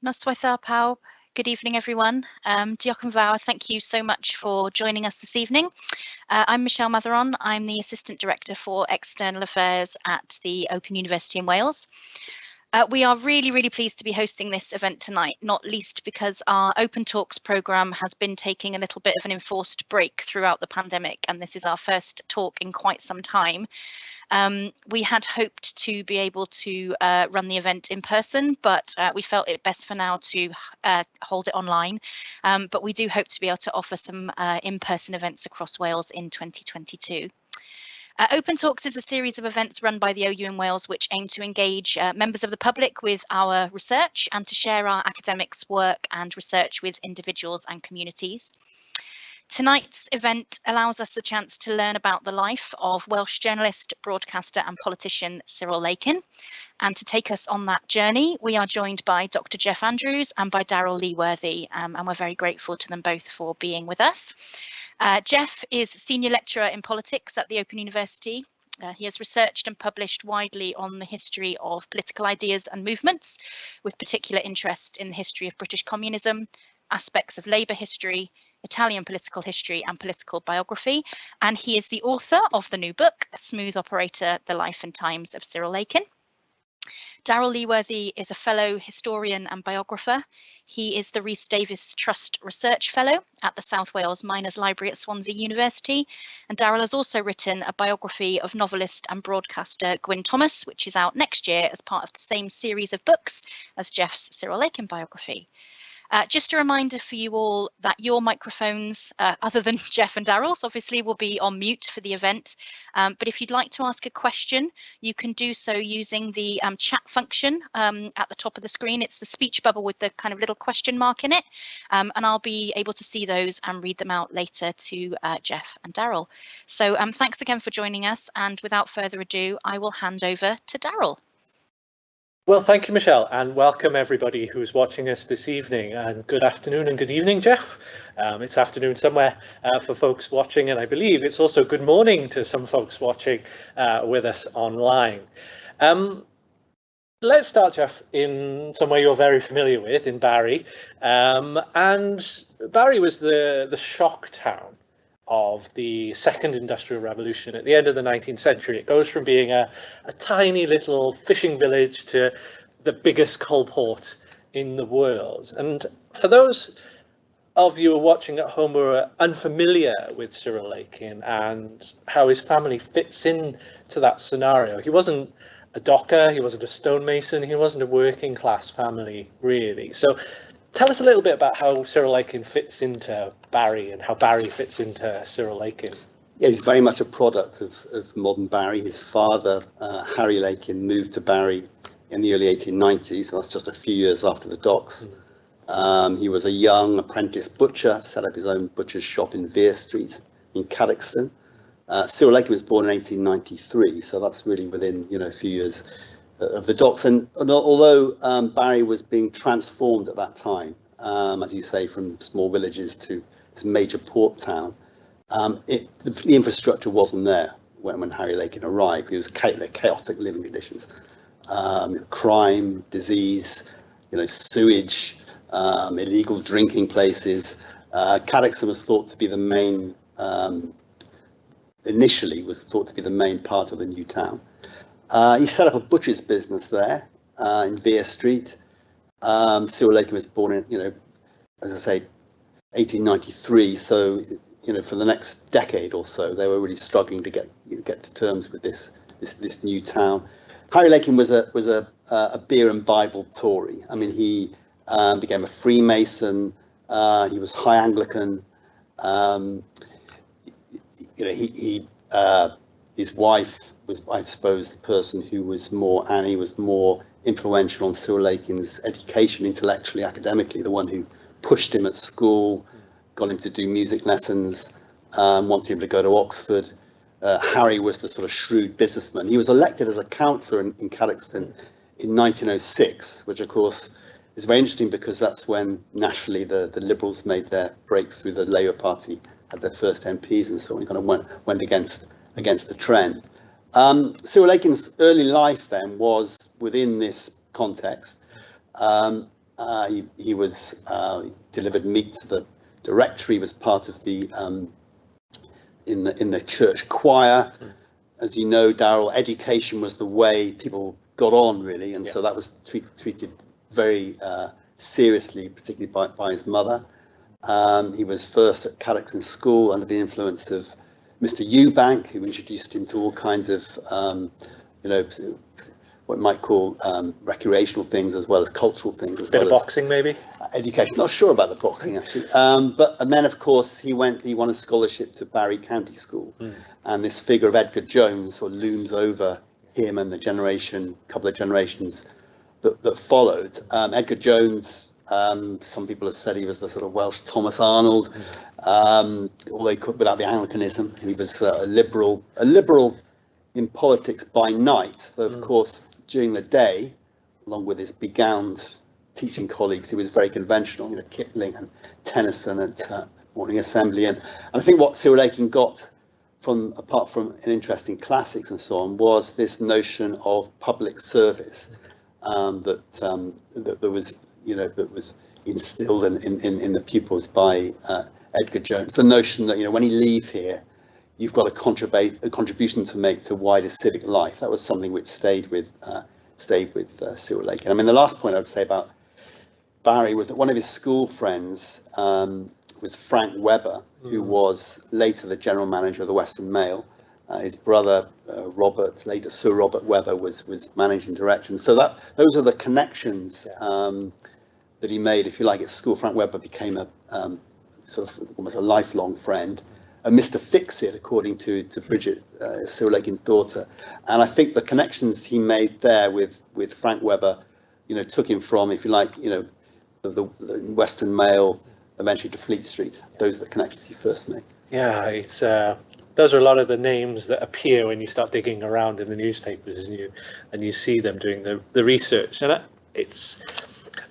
Noswaith Pau. Good evening, everyone. Diolch yn fawr. Thank you so much for joining us this evening. I'm Michelle Matheron. I'm the Assistant Director for External Affairs at the Open University in Wales. We are really pleased to be hosting this event tonight, not least because our OpenTalks programme has been taking a little bit of an enforced break throughout the pandemic, and this is our first talk in quite some time. We had hoped to be able to run the event in person, but we felt it best for now to hold it online. But we do hope to be able to offer some in-person events across Wales in 2022. OpenTalks is a series of events run by the OU in Wales which aim to engage members of the public with our research and to share our academics' work and research with individuals and communities. Tonight's event allows us the chance to learn about the life of Welsh journalist, broadcaster and politician Cyril Lakin. And to take us on that journey, we are joined by Dr. Jeff Andrews and by Darryl Leeworthy, and we're very grateful to them both for being with us. Jeff is Senior Lecturer in Politics at the Open University. He has researched and published widely on the history of political ideas and movements, with particular interest in the history of British communism, aspects of Labour history, Italian political history and political biography, and he is the author of the new book, A Smooth Operator, The Life and Times of Cyril Lakin. Darryl Leeworthy is a fellow historian and biographer. He is the Rhys Davies Trust Research Fellow at the South Wales Miners Library at Swansea University. And Darryl has also written a biography of novelist and broadcaster Gwyn Thomas, which is out next year as part of the same series of books as Jeff's Cyril Lakin biography. Just a reminder for you all that your microphones, other than Jeff and Darryl's, obviously will be on mute for the event. But if you'd like to ask a question, you can do so using the chat function at the top of the screen. It's the speech bubble with the kind of little question mark in it. And I'll be able to see those and read them out later to Jeff and Darryl. So thanks again for joining us. And without further ado, I will hand over to Darryl. Well, thank you, Michelle, and welcome everybody who's watching us this evening. And good afternoon and good evening, Jeff. It's afternoon somewhere for folks watching, and I believe it's also good morning to some folks watching with us online. Let's start, Jeff, in somewhere you're very familiar with, in Barry. And Barry was the shock town of the second industrial revolution at the end of the 19th century. It goes from being a tiny little fishing village to the biggest coal port in the world. And for those of you watching at home who are unfamiliar with Cyril Lakin and how his family fits into that scenario, he wasn't a docker, he wasn't a stonemason, he wasn't a working class family, really. So tell us a little bit about how Cyril Lakin fits into Barry and how Barry fits into Cyril Lakin. Yeah, he's very much a product of modern Barry. His father, Harry Lakin, moved to Barry in the early 1890s. So that's just a few years after the docks. He was a young apprentice butcher, set up his own butcher's shop in Vere Street in Cadoxton. Cyril Lakin was born in 1893, so that's really within a few years of the docks. And although Barry was being transformed at that time, as you say, from small villages to this major port town, the infrastructure wasn't there when Harry Lakin arrived. It was chaotic living conditions, crime, disease, sewage, illegal drinking places. Cadoxton was thought to be the main, initially was thought to be the main part of the new town. He set up a butcher's business there in Vere Street. Cyril Lakin was born in, as I say, 1893. So, for the next decade or so, they were really struggling to get to terms with this new town. Harry Lakin was a beer and Bible Tory. I mean, he became a Freemason. He was high Anglican. His wife was, I suppose, the person who was Annie was more influential on Cyril Lakin's education intellectually, academically, the one who pushed him at school, got him to do music lessons, wanted him to go to Oxford. Harry was the sort of shrewd businessman. He was elected as a councillor in Cadoxton in 1906, which of course is very interesting because that's when nationally the Liberals made their breakthrough. The Labour Party had their first MPs and so on. He kind of went against the trend. Cyril Lakin's early life then was within this context. he was delivered meat to the directory, was part of the in the church choir. As you know, Darryl, education was the way people got on, really, and so that was treated very seriously, particularly by his mother. He was first at Cadoxon School under the influence of Mr. Eubank, who introduced him to all kinds of, you know, what you might call recreational things as well as cultural things. As Bit of boxing, maybe? Education. Not sure about the boxing, actually. And then, of course, he won a scholarship to Barry County School. And this figure of Edgar Jones sort of looms over him and the couple of generations that followed. Edgar Jones, some people have said he was the sort of Welsh Thomas Arnold, although without the Anglicanism. He was a liberal in politics by night, though of course during the day, along with his begowned teaching colleagues, he was very conventional, you know, Kipling and Tennyson at Morning Assembly. And I think what Cyril Lakin got from, apart from an interest in classics and so on, was this notion of public service that was, you know, that was instilled in the pupils by Edgar Jones. The notion that, you know, when you leave here, you've got a contribution to make to wider civic life. That was something which stayed with Cyril Lakin. I mean, the last point I would say about Barry was that one of his school friends was Frank Webber, who was later the general manager of the Western Mail. His brother Robert, later Sir Robert Webber, was managing director. So those are the connections that he made, if you like, at school. Frank Webber became a sort of almost a lifelong friend. Mr. Fix-It, according to Bridget, Cyril Lakin's daughter. And I think the connections he made there with Frank Webber, you know, took him from, if you like, you know, the Western Mail, eventually to Fleet Street. Those are the connections he first made. Yeah, it's those are a lot of the names that appear when you start digging around in the newspapers and you see them doing the research. And I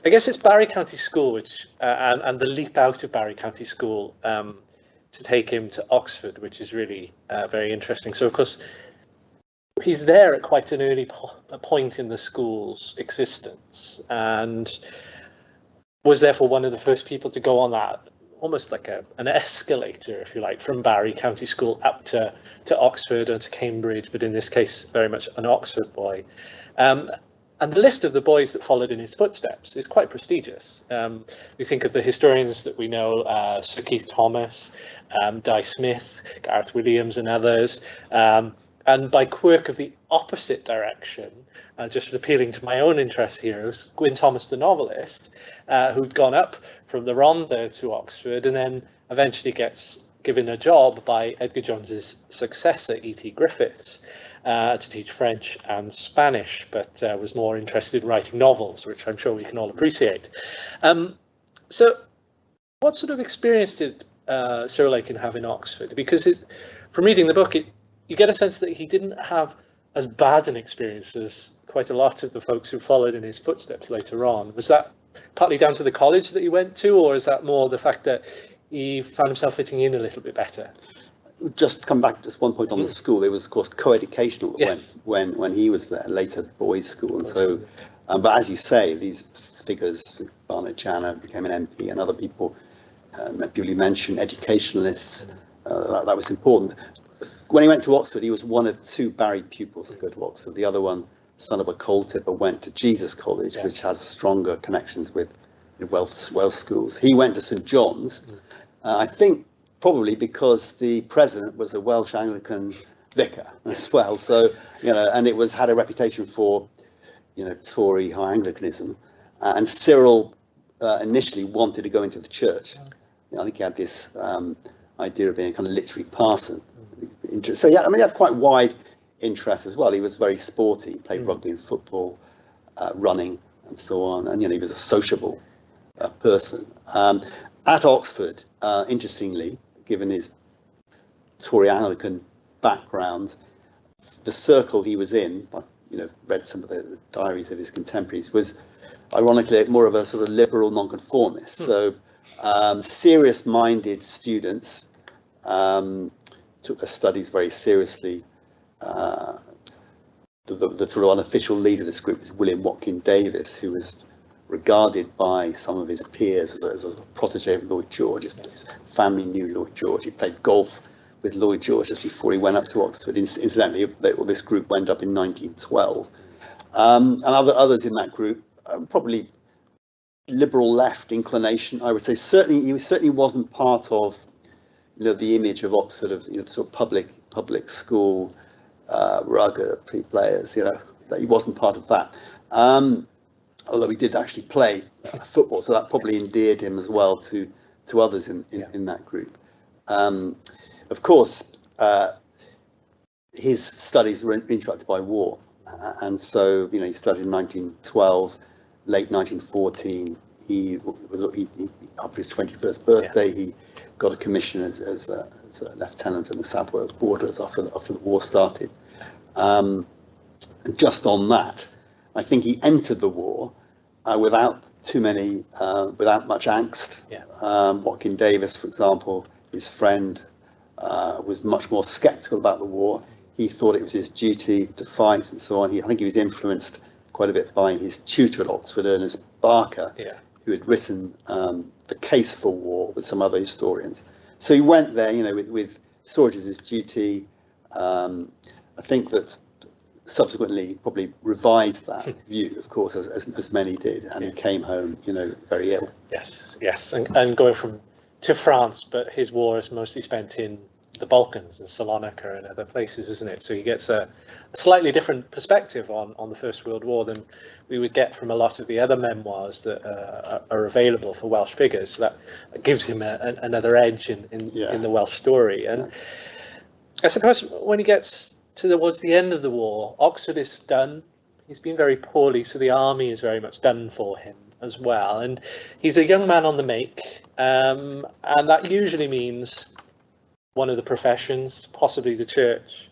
guess it's Barry County School, which and the leap out of Barry County School to take him to Oxford, which is really very interesting. So, of course, he's there at quite an early point in the school's existence, and was therefore one of the first people to go on that, almost like an escalator, if you like, from Barry County School up to Oxford or to Cambridge, but in this case, very much an Oxford boy. And the list of the boys that followed in his footsteps is quite prestigious. We think of the historians that we know, Sir Keith Thomas, Di Smith, Gareth Williams and others. And by quirk of the opposite direction, just appealing to my own interest here, was Gwyn Thomas the novelist, who'd gone up from the Rhondda to Oxford and then eventually gets given a job by Edgar Jones's successor, E.T. Griffiths, to teach French and Spanish, but was more interested in writing novels, which I'm sure we can all appreciate. So what sort of experience did Cyril Lakin have in Oxford? Because from reading the book, you get a sense that he didn't have as bad an experience as quite a lot of the folks who followed in his footsteps later on. Was that partly down to the college that he went to, or is that more the fact that he found himself fitting in a little bit better? Just come back to just one point on the school. It was, of course, co-educational when he was there, later boys' school. And so, but as you say, these figures, Barnett Janner became an MP, and other people, you mentioned educationalists, that was important. When he went to Oxford, he was one of two Barry pupils to go to Oxford. The other one, son of a coal tipper, went to Jesus College, which has stronger connections with Welsh schools. He went to St John's, I think probably because the president was a Welsh Anglican vicar as well. So, you know, and it had a reputation for, you know, Tory high Anglicanism. And Cyril initially wanted to go into the church. You know, I think he had this idea of being a kind of literary parson. So yeah, I mean, he had quite wide interests as well. He was very sporty, played rugby and football, running and so on. And, you know, he was a sociable person. At Oxford, interestingly, given his Tory Anglican background, the circle he was in, you know, read some of the diaries of his contemporaries, was ironically more of a sort of liberal nonconformist. So serious-minded students took their studies very seriously. The sort of unofficial leader of this group was William Watkin Davis, who was regarded by some of his peers as a protege of Lloyd George. His family knew Lloyd George. He played golf with Lloyd George just before he went up to Oxford. Incidentally, this group went up in 1912. And others in that group, probably liberal left inclination, I would say. He certainly wasn't part of, the image of Oxford of sort of public school, rugged players. That he wasn't part of that. Although he did actually play football, so that probably endeared him as well to others in that group. Of course, his studies were interrupted by war, and so he studied in 1912, late 1914. After his 21st birthday, he got a commission as a lieutenant in the South Wales Borders after the war started. And just on that, I think he entered the war without much angst. Watkin Davis, for example, his friend, was much more sceptical about the war. He thought it was his duty to fight and so on. I think he was influenced quite a bit by his tutor at Oxford, Ernest Barker, who had written The Case for War with some other historians. So he went there, with saw it as his duty. I think that subsequently probably revised that view, of course, as many did, and he came home, very ill. Yes, and going to France, but his war is mostly spent in the Balkans and Salonika and other places, isn't it? So he gets a slightly different perspective on the First World War than we would get from a lot of the other memoirs that are available for Welsh figures. So that gives him another edge in the Welsh story. And I suppose when he gets towards the end of the war, Oxford is done. He's been very poorly, so the army is very much done for him as well. And he's a young man on the make, and that usually means one of the professions, possibly the church.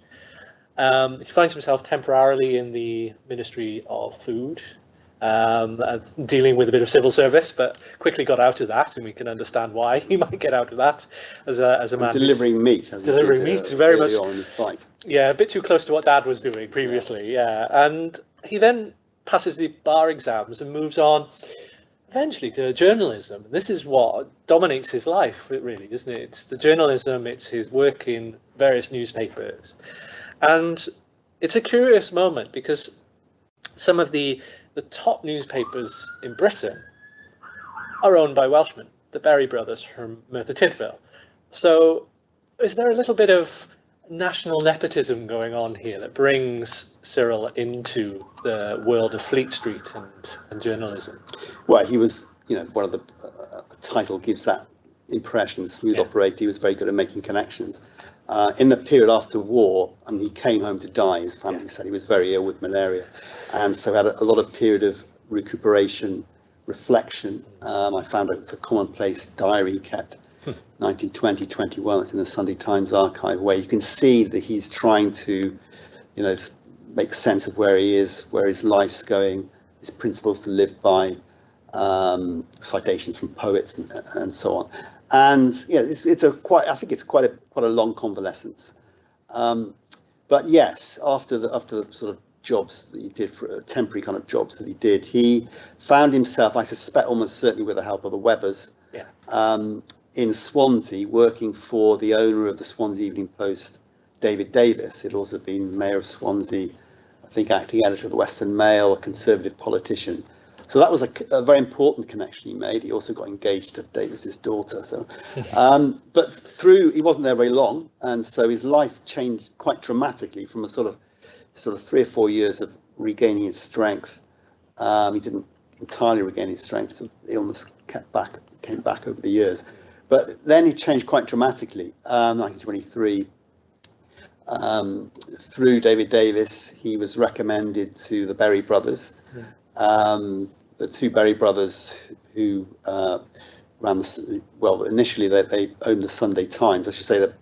He finds himself temporarily in the Ministry of Food, dealing with a bit of civil service, but quickly got out of that, and we can understand why he might get out of that as a man delivering meat. Delivering meat, very much on his bike. Yeah, a bit too close to what Dad was doing previously. And he then passes the bar exams and moves on eventually to journalism. This is what dominates his life, really, isn't it? It's the journalism, it's his work in various newspapers. And it's a curious moment because some of the top newspapers in Britain are owned by Welshmen, the Berry brothers from Merthyr Tydfil. So is there a little bit of national nepotism going on here that brings Cyril into the world of Fleet Street and journalism? Well, he was, one of the title gives that impression, smooth operator. He was very good at making connections. In the period after war, he came home to die, his family said. He was very ill with malaria, and so had a lot of period of recuperation, reflection. I found out it's a commonplace diary he kept, 1920-21. It's in the Sunday Times archive, where you can see that he's trying to, make sense of where he is, where his life's going, his principles to live by, citations from poets and so on. And I think it's quite a long convalescence. But yes, after the sort of jobs that he did, for temporary kind of jobs that he did, he found himself, I suspect, almost certainly with the help of the Webbers, in Swansea, working for the owner of the Swansea Evening Post, David Davis. He'd also been mayor of Swansea, I think acting editor of the Western Mail, a conservative politician. So that was a very important connection he made. He also got engaged to Davis's daughter. So, but he wasn't there very long, and so his life changed quite dramatically from a sort of 3 or 4 years of regaining his strength. He didn't entirely regain his strength. So illness came back over the years, but then he changed quite dramatically. 1923, through David Davis, he was recommended to the Berry brothers. The two Berry brothers who initially they owned the Sunday Times. I should say that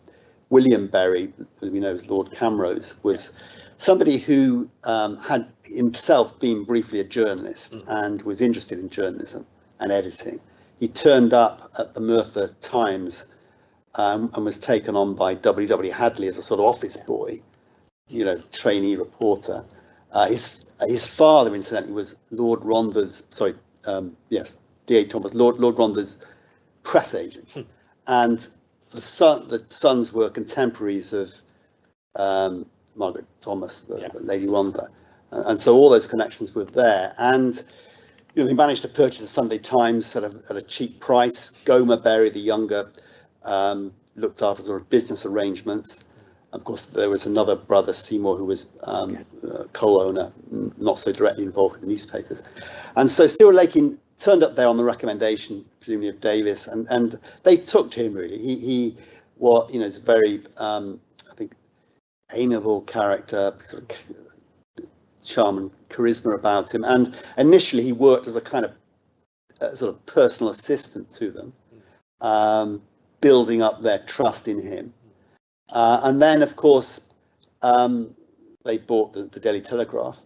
William Berry, as we know as Lord Camrose, was somebody who had himself been briefly a journalist and was interested in journalism and editing. He turned up at the Merthyr Times and was taken on by W.W. Hadley as a sort of office boy, trainee reporter. His father, incidentally, was Lord Rhondda's, yes, D.A. Thomas, Lord Rhondda's press agent, and the sons were contemporaries of Margaret Thomas, the Lady Rhondda, and so all those connections were there. And they managed to purchase the Sunday Times at a cheap price. Gomer Berry, the younger, looked after sort of business arrangements. Of course, there was another brother, Seymour, who was co-owner, not so directly involved with the newspapers. And so Cyril Lakin turned up there on the recommendation, presumably of Davis, and they took to him really. He was, is a very, I think, amiable character, sort of charm and charisma about him. And initially, he worked as a kind of sort of personal assistant to them, building up their trust in him. And then, of course, they bought the Daily Telegraph,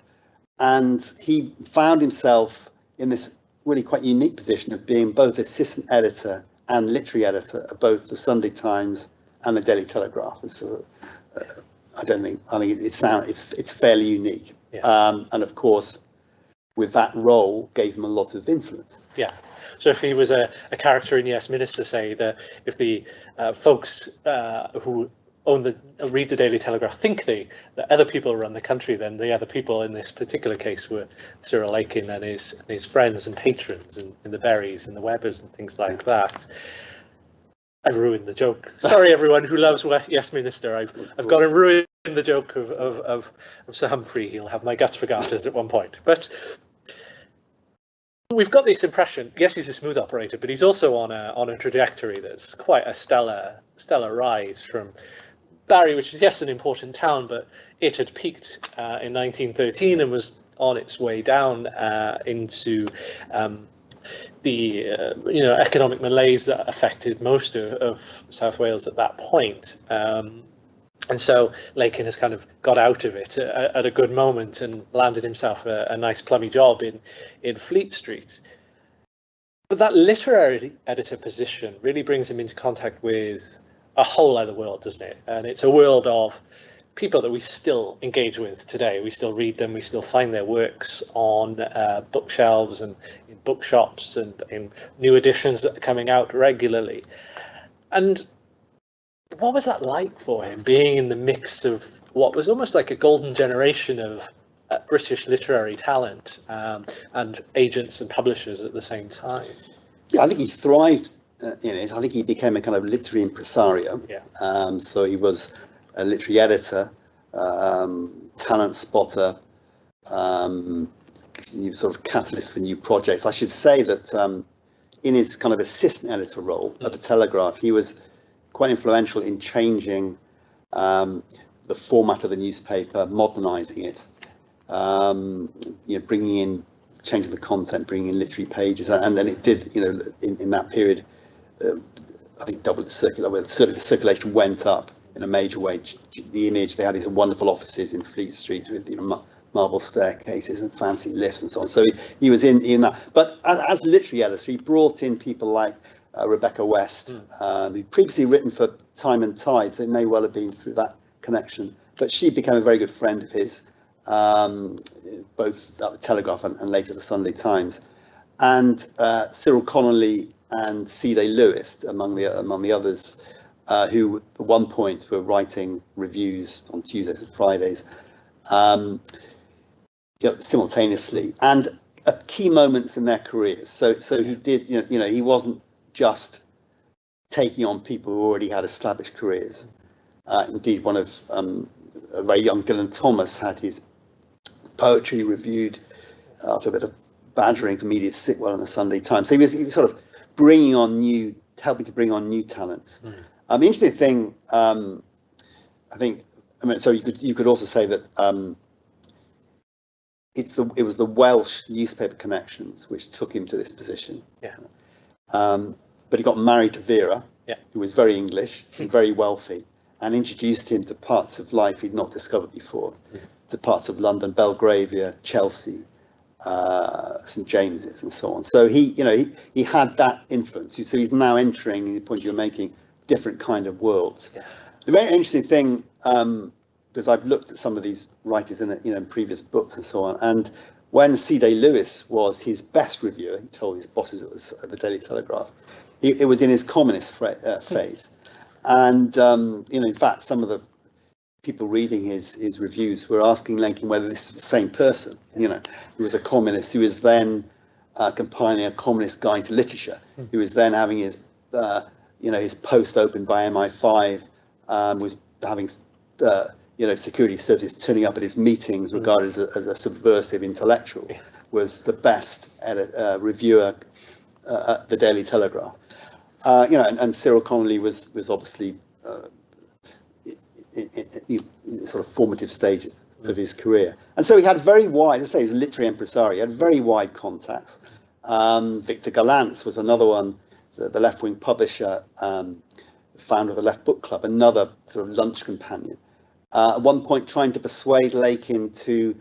and he found himself in this really quite unique position of being both assistant editor and literary editor of both the Sunday Times and the Daily Telegraph. So, I think it's fairly unique. Yeah. And of course, with that role, gave him a lot of influence. Yeah. So if he was a character in Yes Minister, say, if the folks who read the Daily Telegraph think that other people run the country, then the other people in this particular case were Cyril Lakin and his friends and patrons in the Berries and the Webbers and things like that. I've ruined the joke. Sorry, everyone who loves Yes Minister. I've got to ruin the joke of Sir Humphrey. He'll have my guts for garters at one point. But we've got this impression. Yes, he's a smooth operator, but he's also on a trajectory that's quite a stellar rise from Barry, which is, yes, an important town, but it had peaked in 1913 and was on its way down into the economic malaise that affected most of South Wales at that point. And so Lakin has kind of got out of it at a good moment and landed himself a nice plummy job in Fleet Street. But that literary editor position really brings him into contact with a whole other world, doesn't it? And it's a world of people that we still engage with today. We still read them, we still find their works on bookshelves and in bookshops and in new editions that are coming out regularly. And what was that like for him, being in the mix of what was almost like a golden generation of British literary talent and agents and publishers at the same time? Yeah, I think he thrived in it. I think he became a kind of literary impresario. Yeah. So he was a literary editor, talent spotter, sort of catalyst for new projects. I should say that in his kind of assistant editor role at the Telegraph, he was quite influential in changing the format of the newspaper, modernising it, changing the content, bringing in literary pages, and then it did, in that period, I think doubled certainly the circulation went up in a major way. The Image, they had these wonderful offices in Fleet Street with marble staircases and fancy lifts and so on. So he was in that. But as literary editor, he brought in people like Rebecca West, who'd previously written for Time and Tide, so it may well have been through that connection. But she became a very good friend of his, both at the Telegraph and later the Sunday Times. And Cyril Connolly and C.D. Lewis, among the others, who at one point were writing reviews on Tuesdays and Fridays simultaneously, and at key moments in their careers. So he did, he wasn't just taking on people who already had established careers. Indeed, one of a very young Dylan Thomas had his poetry reviewed after a bit of badgering from Edith Sitwell in the Sunday Times. So he was sort of helping to bring on new talents. The interesting thing, so you could also say that it was the Welsh newspaper connections which took him to this position. Yeah. But he got married to Vera, who was very English and very wealthy, and introduced him to parts of life he'd not discovered before, to parts of London, Belgravia, Chelsea, St James's, and so on. So he had that influence. So he's now entering, the point you're making, different kind of worlds. Yeah. The very interesting thing, because I've looked at some of these writers in previous books and so on, and when C.J. Lewis was his best reviewer, he told his bosses at the Daily Telegraph, it was in his communist phase. And, in fact, some of the people reading his reviews were asking Lakin whether this was the same person. He was a communist who was then compiling a communist guide to literature. He was then having his, his post opened by MI5, was having, security services turning up at his meetings, regarded as a subversive intellectual, was the best reviewer at the Daily Telegraph. And Cyril Connolly was obviously in sort of formative stage of his career. And so he had very wide, as I say, he's a literary impresario, he had very wide contacts. Victor Galantz was another one, the left-wing publisher, founder of the Left Book Club, another sort of lunch companion. At one point trying to persuade Lakin to,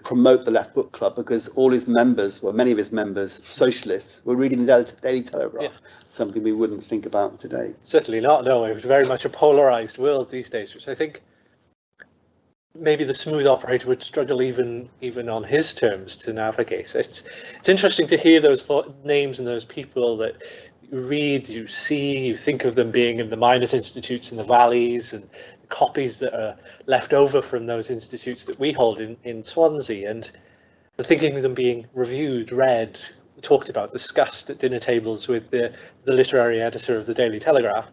promote the Left Book Club because all his members, well, many of his members, socialists, were reading the Daily Telegraph, something we wouldn't think about today. Certainly not, no. It was very much a polarized world these days, which I think maybe the smooth operator would struggle even on his terms to navigate. It's interesting to hear those names and those people that you read, you see, you think of them being in the miners' institutes in the valleys, and copies that are left over from those institutes that we hold in Swansea, and thinking of them being reviewed, read, talked about, discussed at dinner tables with the literary editor of the Daily Telegraph,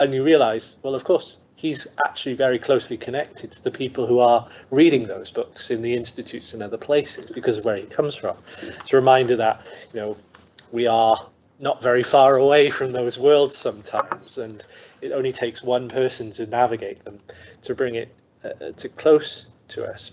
and you realise, well, of course, he's actually very closely connected to the people who are reading those books in the institutes and other places because of where he comes from. It's a reminder that, we are not very far away from those worlds sometimes, and it only takes one person to navigate them to bring it to close to us.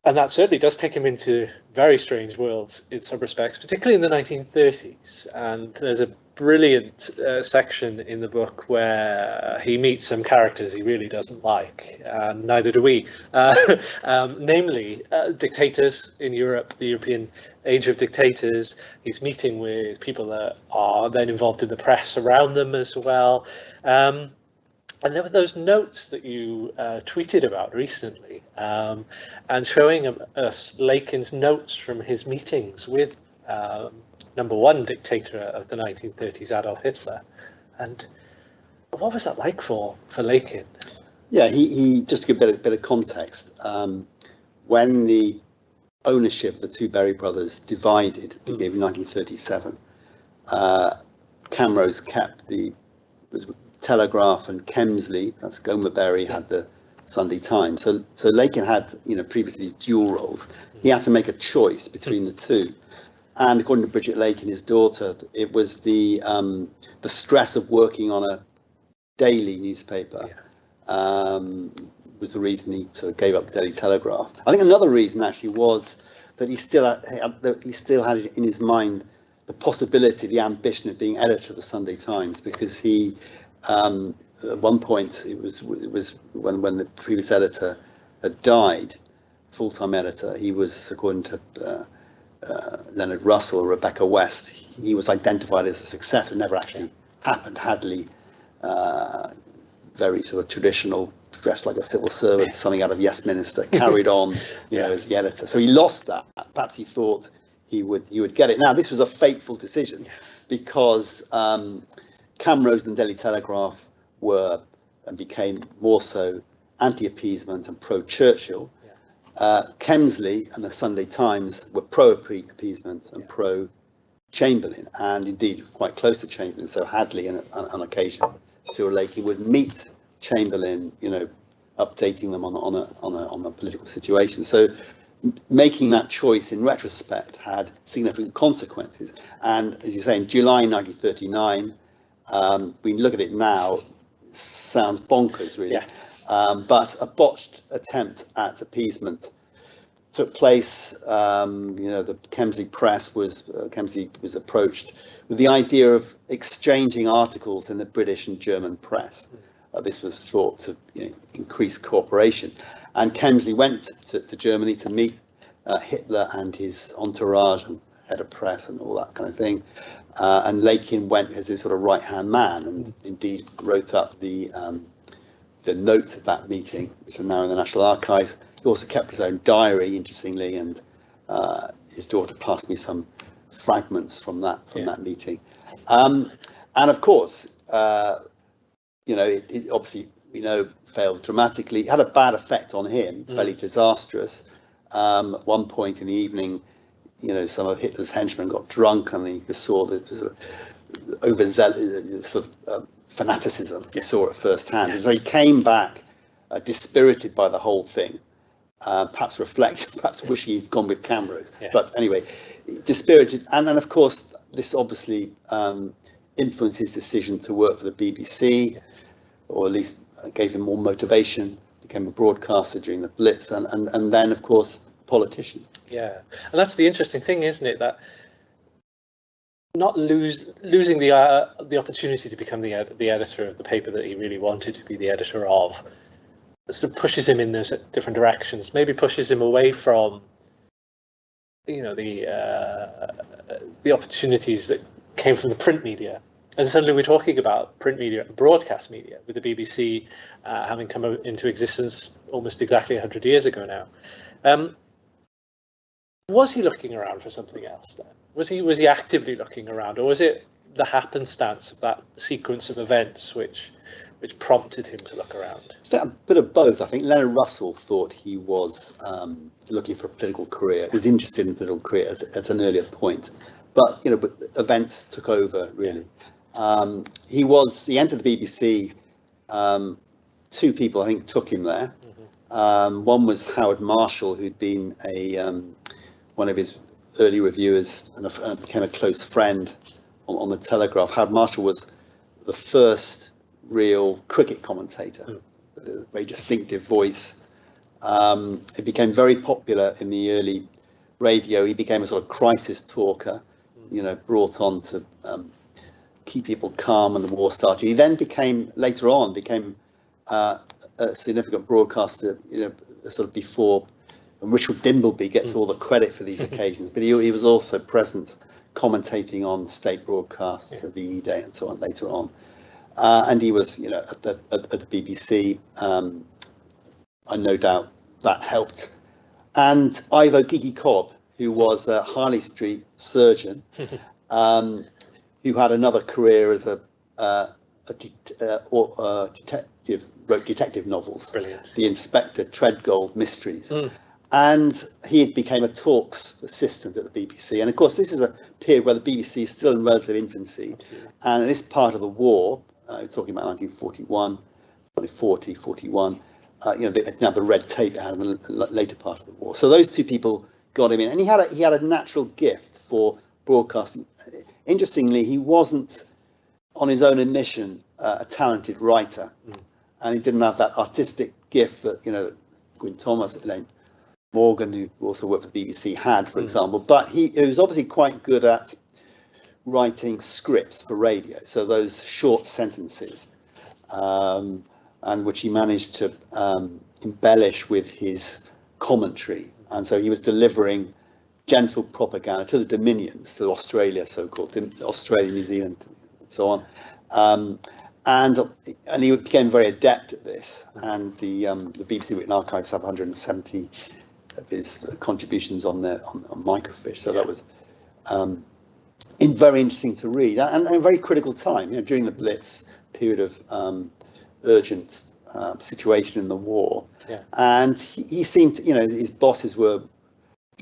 And that certainly does take him into very strange worlds in some respects, particularly in the 1930s. And there's a brilliant section in the book where he meets some characters he really doesn't like, and neither do we, namely dictators in Europe, the European age of dictators. He's meeting with people that are then involved in the press around them as well. And there were those notes that you tweeted about recently, and showing us Lakin's notes from his meetings with number one dictator of the 1930s, Adolf Hitler. And what was that like for Lakin? Yeah, he just to give a bit of context, when the ownership of the two Berry brothers divided, beginning in 1937, Camrose kept the Telegraph, and Kemsley, that's Gomer Berry, had the Sunday Times. So Lakin had, previously these dual roles. He had to make a choice between the two. And according to Bridget Lakin, his daughter, it was the stress of working on a daily newspaper was the reason he sort of gave up the Daily Telegraph. I think another reason actually was that he still had in his mind the possibility, the ambition of being editor of the Sunday Times, because he at one point it was when the previous editor had died, full-time editor. He was, according to Leonard Russell, Rebecca West, he was identified as a successor. Never actually happened. Hadley, very sort of traditional, dressed like a civil servant, something out of Westminster, carried on, as the editor. So he lost that. Perhaps he thought he would get it. Now, this was a fateful decision because Camrose and the Daily Telegraph were and became more so anti-appeasement and pro-Churchill. Kemsley and the Sunday Times were pro-appeasement and pro-Chamberlain, and indeed quite close to Chamberlain. So Hadley, on occasion, Cyril Lakin would meet Chamberlain, updating them on a political situation. So making that choice in retrospect had significant consequences. And as you say, in July 1939, we look at it now, it sounds bonkers, really. But a botched attempt at appeasement took place. The Kemsley press Kemsley was approached with the idea of exchanging articles in the British and German press. This was thought to increase cooperation. And Kemsley went to Germany to meet Hitler and his entourage and head of press and all that kind of thing. And Lakin went as his sort of right-hand man, and indeed wrote up the notes of that meeting, which are now in the National Archives. It he also kept his own diary, interestingly, and his daughter passed me some fragments from that meeting. And of course, it obviously, we know, failed dramatically. It had a bad effect on him, fairly disastrous. At one point in the evening, some of Hitler's henchmen got drunk, and you saw the sort of overzealous sort of fanaticism. You saw it firsthand. And so he came back dispirited by the whole thing. Perhaps wishing he'd gone with cameras. But anyway, dispirited. And then, of course, this obviously influenced his decision to work for the BBC, or at least gave him more motivation, became a broadcaster during the Blitz, and then, of course, politician. Yeah, and that's the interesting thing, isn't it? That not losing the opportunity to become the editor of the paper that he really wanted to be the editor of, sort of pushes him in those different directions. Maybe pushes him away from, the opportunities that came from the print media. And suddenly we're talking about print media and broadcast media, with the BBC having come into existence almost exactly 100 years ago now. Was he looking around for something else then? Was he actively looking around, or was it the happenstance of that sequence of events which prompted him to look around? A bit of both, I think. Leonard Russell thought he was looking for a political career, was interested in a political career at an earlier point, but events took over, really. He entered the BBC. Two people, I think, took him there. One was Howard Marshall, who'd been one of his early reviewers and became a close friend on the Telegraph. Howard Marshall was the first real cricket commentator, with a very distinctive voice. He became very popular in the early radio. He became a sort of crisis talker, brought on to keep people calm when the war started. He then later on became a significant broadcaster, sort of before. And Richard Dimbleby gets all the credit for these occasions, but he was also present commentating on state broadcasts, the VE Day and so on later on. And he was, at the BBC. I no doubt that helped. And Ivo Gigi Cobb, who was a Harley Street surgeon, who had another career as a detective, wrote detective novels. Brilliant. The Inspector Treadgold mysteries. And he became a talks assistant at the BBC. And of course, this is a period where the BBC is still in relative infancy. Absolutely. And in this part of the war, we're talking about 1941, 40, 41, they didn't have the red tape they had in the later part of the war. So those two people got him in. And he had a natural gift for broadcasting. Interestingly, he wasn't, on his own admission, a talented writer. And he didn't have that artistic gift that, Gwyn Thomas, Morgan, who also worked for the BBC, had, for example. But he was obviously quite good at writing scripts for radio, so those short sentences, and which he managed to embellish with his commentary. And so he was delivering gentle propaganda to the Dominions, to Australia, so-called Australia, New Zealand, and so on. And he became very adept at this. And the BBC Written Archives have 170 of his contributions on microfiche. So that was very interesting to read, and a very critical time. During the Blitz, period of urgent situation in the war. And he seemed, his bosses were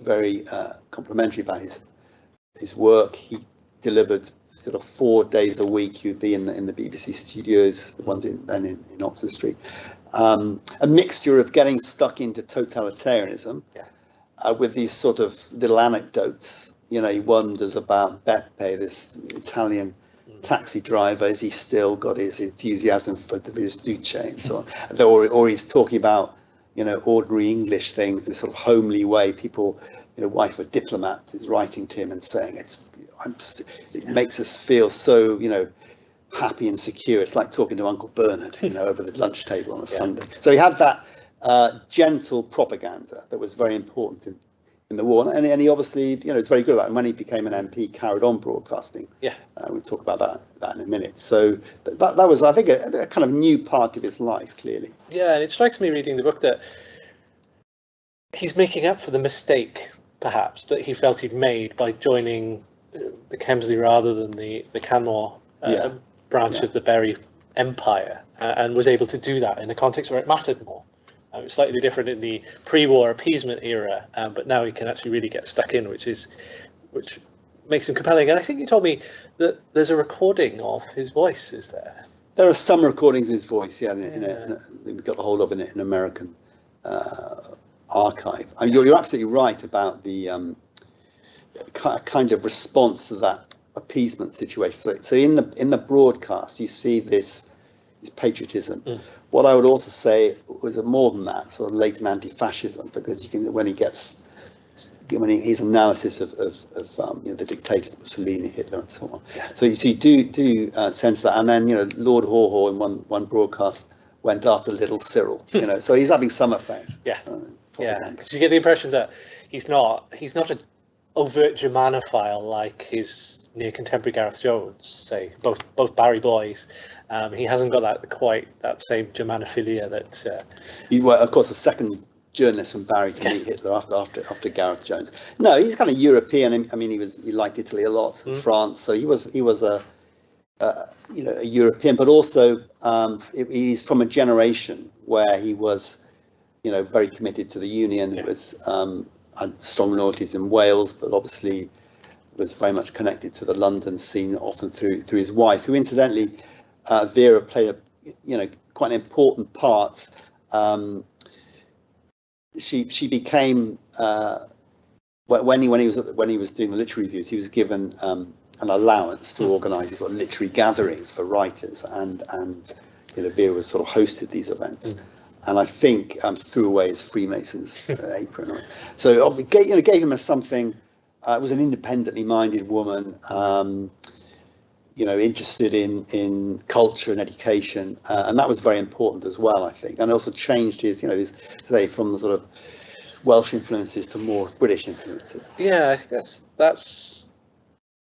very complimentary about his work. He delivered sort of 4 days a week. He would be in the BBC studios, the ones in Oxford Street. A mixture of getting stuck into totalitarianism with these sort of little anecdotes. He wonders about Beppe, this Italian taxi driver. Is he still got his enthusiasm for the Luce and so on? Or he's talking about, ordinary English things, this sort of homely way. People, wife of a diplomat is writing to him and saying it makes us feel so, happy and secure. It's like talking to Uncle Bernard, over the lunch table on a Sunday. So he had that gentle propaganda that was very important in the war, and he obviously, it's very good at that. And when he became an MP, carried on broadcasting. We'll talk about that in a minute. So that was, I think, a kind of new part of his life, clearly. Yeah, and it strikes me reading the book that he's making up for the mistake, perhaps, that he felt he'd made by joining the Kemsley rather than the Canmore branch of the Berry Empire, and was able to do that in a context where it mattered more. It's slightly different in the pre-war appeasement era, but now he can actually really get stuck in, which makes him compelling. And I think you told me that there's a recording of his voice, is there? There are some recordings of his voice, we've got a hold of in an American archive. I mean, you're absolutely right about the kind of response to that appeasement situation. So in the broadcast, you see this patriotism. What I would also say was more than that, sort of latent anti-fascism, because you can, when his analysis of the dictators, Mussolini, Hitler, and so on. So you do sense that, and then Lord Haw Haw in one broadcast went after little Cyril. So he's having some effect. Because you get the impression that he's not an overt Germanophile like his near contemporary Gareth Jones, say, both Barry boys. He hasn't got quite that same Germanophilia that. Of course, the second journalist from Barry to meet Hitler after Gareth Jones. No, he's kind of European. I mean, he liked Italy a lot, France. So he was a European, but also he's from a generation where he was very committed to the Union. It was had strong loyalties in Wales, but obviously was very much connected to the London scene, often through his wife, who incidentally Vera played quite an important part. She became when he was doing the literary reviews, he was given an allowance to organise these sort of literary gatherings for writers, and Vera was sort of hosted these events. And I think threw away his Freemason's apron. So gave him something. Was an independently minded woman, interested in culture and education, and that was very important as well, I think. And also changed his, from the sort of Welsh influences to more British influences. Yeah, I think that's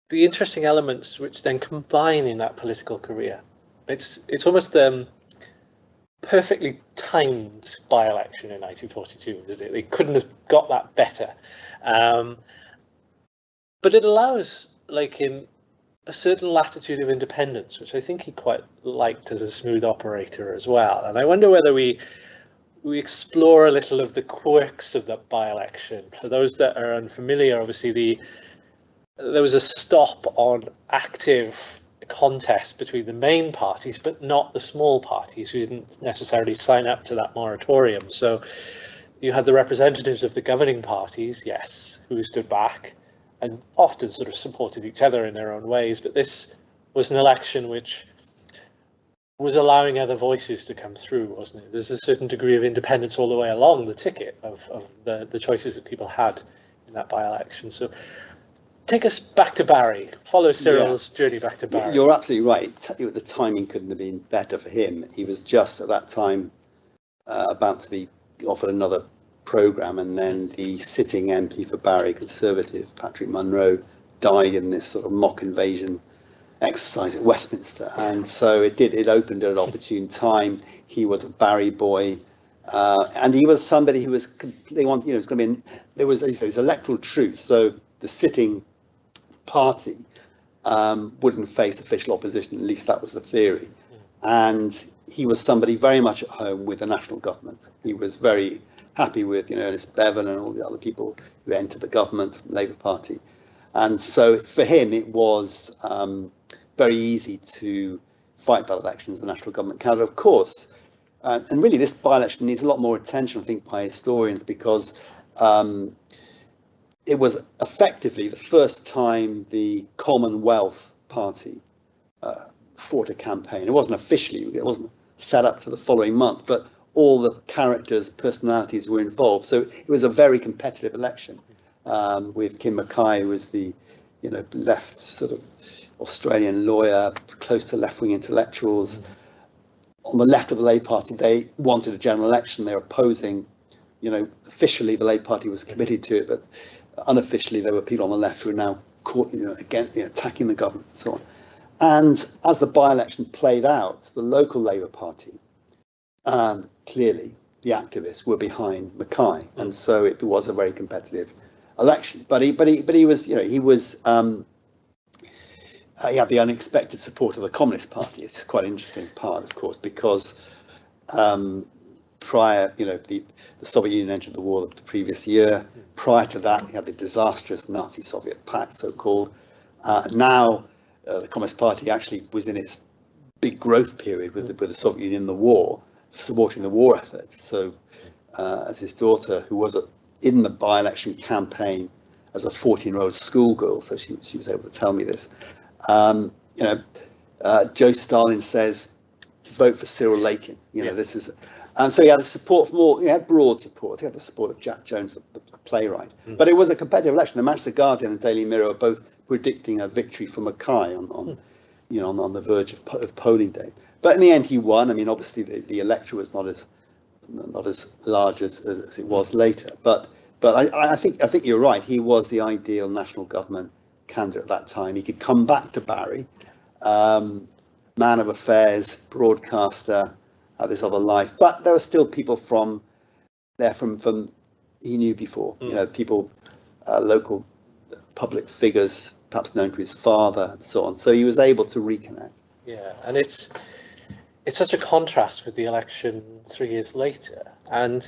the interesting elements which then combine in that political career. It's almost perfectly timed by-election in 1942, isn't it? They couldn't have got that better. But it allows Lakin a certain latitude of independence, which I think he quite liked as a smooth operator as well. And I wonder whether we explore a little of the quirks of that by-election. For those that are unfamiliar, obviously there was a stop on active contest between the main parties, but not the small parties who didn't necessarily sign up to that moratorium. So you had the representatives of the governing parties, yes, who stood back and often sort of supported each other in their own ways. But this was an election which was allowing other voices to come through, wasn't it? There's a certain degree of independence all the way along the ticket of the choices that people had in that by-election. So take us back to Barry. Follow Cyril's journey back to Barry. You're absolutely right. The timing couldn't have been better for him. He was just at that time about to be offered another programme, and then the sitting MP for Barry, Conservative, Patrick Munro, died in this sort of mock invasion exercise at Westminster, and so it opened at an opportune time. He was a Barry boy, and he was somebody who was completely was going to be there was, as you say, this electoral truth. So the sitting party wouldn't face official opposition, at least that was the theory, and he was somebody very much at home with the national government. He was very happy with Ernest Bevan and all the other people who entered the government, the Labour Party, and so for him it was very easy to fight that election as the national government candidate, of course. And really this by-election needs a lot more attention, I think, by historians, because it was effectively the first time the Commonwealth Party fought a campaign. It wasn't set up to the following month, but all the characters, personalities were involved. So it was a very competitive election, with Kim Mackay, who was the left sort of Australian lawyer, close to left-wing intellectuals. On the left of the Labour Party, they wanted a general election. They were opposing, officially the Labour Party was committed to it, but unofficially there were people on the left who were now caught, attacking the government and so on. And as the by-election played out, the local Labour Party clearly the activists were behind Mackay, and so it was a very competitive election. But he was, you know, he had the unexpected support of the Communist Party. It's quite an interesting part, of course, because prior, you know, the Soviet Union entered the war the previous year. Prior to that, he had the disastrous Nazi-Soviet pact, so-called. Now, the Communist Party actually was in its big growth period with the Soviet Union in the war, supporting the war effort. So, as his daughter, who was in the by-election campaign as a 14-year-old schoolgirl, so she was able to tell me this. You know, Joe Stalin says, vote for Cyril Lakin. You know, this is, and so he had a support from all. He had broad support. He had the support of Jack Jones, the playwright. But it was a competitive election. The Manchester Guardian and Daily Mirror are both predicting a victory for Mackay on you know, on the verge of polling day. But in the end, he won. I mean, obviously the electorate was not as large as it was later. But I think you're right. He was the ideal national government candidate at that time. He could come back to Barry, man of affairs, broadcaster, had this other life. But there were still people from he knew before. You know, people, local public figures, perhaps known to his father, and so on. So he was able to reconnect. Yeah, and it's such a contrast with the election 3 years later. And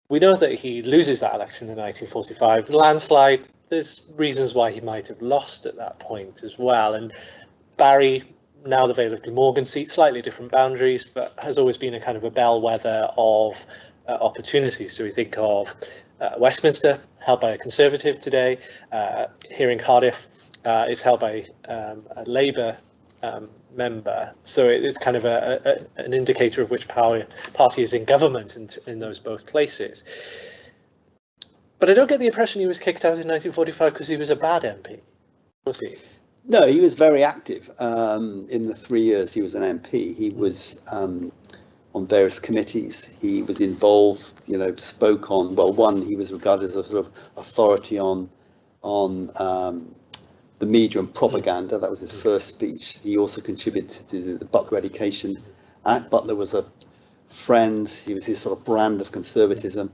we know that he loses that election in 1945. Landslide, there's reasons why he might have lost at that point as well. And Barry, now the Vale of Glamorgan seat, slightly different boundaries, but has always been a kind of a bellwether of opportunities. So we think of Westminster, held by a Conservative today. Here in Cardiff, it's held by a Labour member. So it's kind of an indicator of which party is in government in those both places. But I don't get the impression he was kicked out in 1945 because he was a bad MP, was he? No, he was very active. In the 3 years he was an MP, he was on various committees. He was involved, you know, spoke on, well, one, he was regarded as a sort of authority on the media and propaganda. That was his first speech. He also contributed to the Butler Education Act. Butler was a friend. He was his sort of brand of conservatism.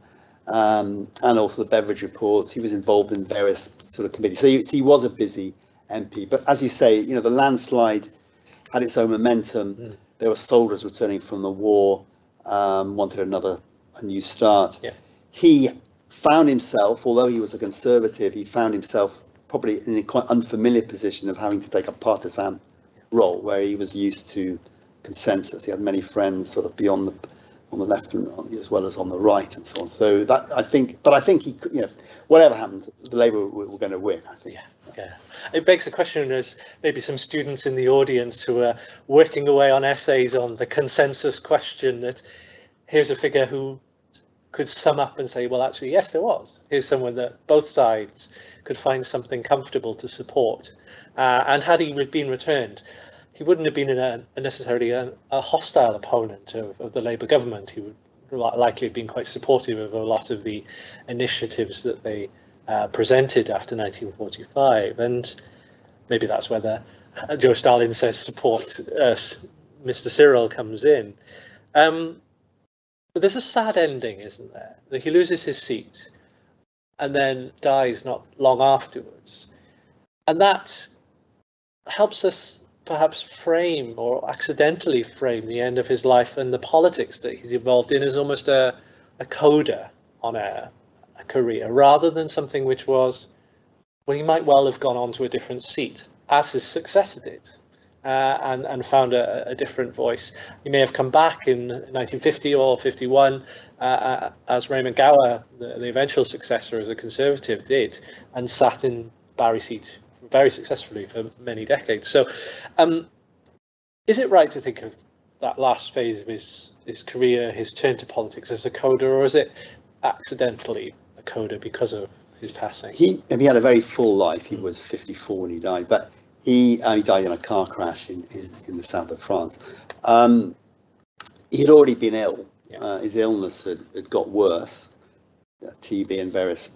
And also the Beveridge reports. He was involved in various sort of committees. So he was a busy MP. But as you say, you know, the landslide had its own momentum. There were soldiers returning from the war, wanted a new start. Yeah. He found himself, although he was a Conservative, he found himself probably in a quite unfamiliar position of having to take a partisan role, where he was used to consensus. He had many friends sort of beyond on the left and as well as on the right and so on. So that I think he, you know, whatever happens, the Labour were going to win, I think. Yeah. It begs the question, there's maybe some students in the audience who are working away on essays on the consensus question, that here's a figure who could sum up and say, well, actually, yes, there was. Here's someone that both sides could find something comfortable to support. And had he been returned, he wouldn't have been necessarily a hostile opponent of the Labour government. He would likely have been quite supportive of a lot of the initiatives that they presented after 1945. And maybe that's where Joe Stalin says support Mr. Cyril comes in. But there's a sad ending, isn't there? That he loses his seat and then dies not long afterwards. And that helps us perhaps frame, or accidentally frame, the end of his life and the politics that he's involved in as almost a coda on a career, rather than something which was, well, he might well have gone on to a different seat, as his successor did. And found a different voice. He may have come back in 1950 or 51, as Raymond Gower, the eventual successor as a Conservative, did, and sat in Barry's seat very successfully for many decades. So is it right to think of that last phase of his career, his turn to politics, as a coda, or is it accidentally a coda because of his passing? He had a very full life. He was 54 when he died, but he died in a car crash in the south of France. He had already been ill. His illness had got worse, TB and various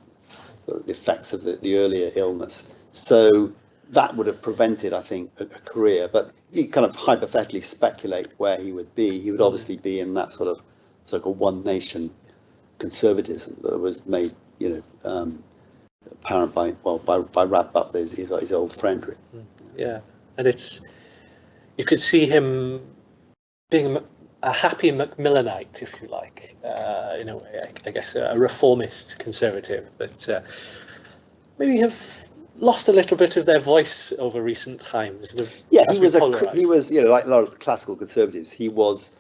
effects of the earlier illness. So that would have prevented, I think, a career. But if you kind of hypothetically speculate where he would be, he would obviously be in that sort of so-called one nation conservatism that was made, apparent by Rab Butler, his old friend. Yeah, and you could see him being a happy Macmillanite, if you like, in a way. I guess a reformist conservative, but maybe have lost a little bit of their voice over recent times. Yeah, he was like a lot of classical conservatives. He was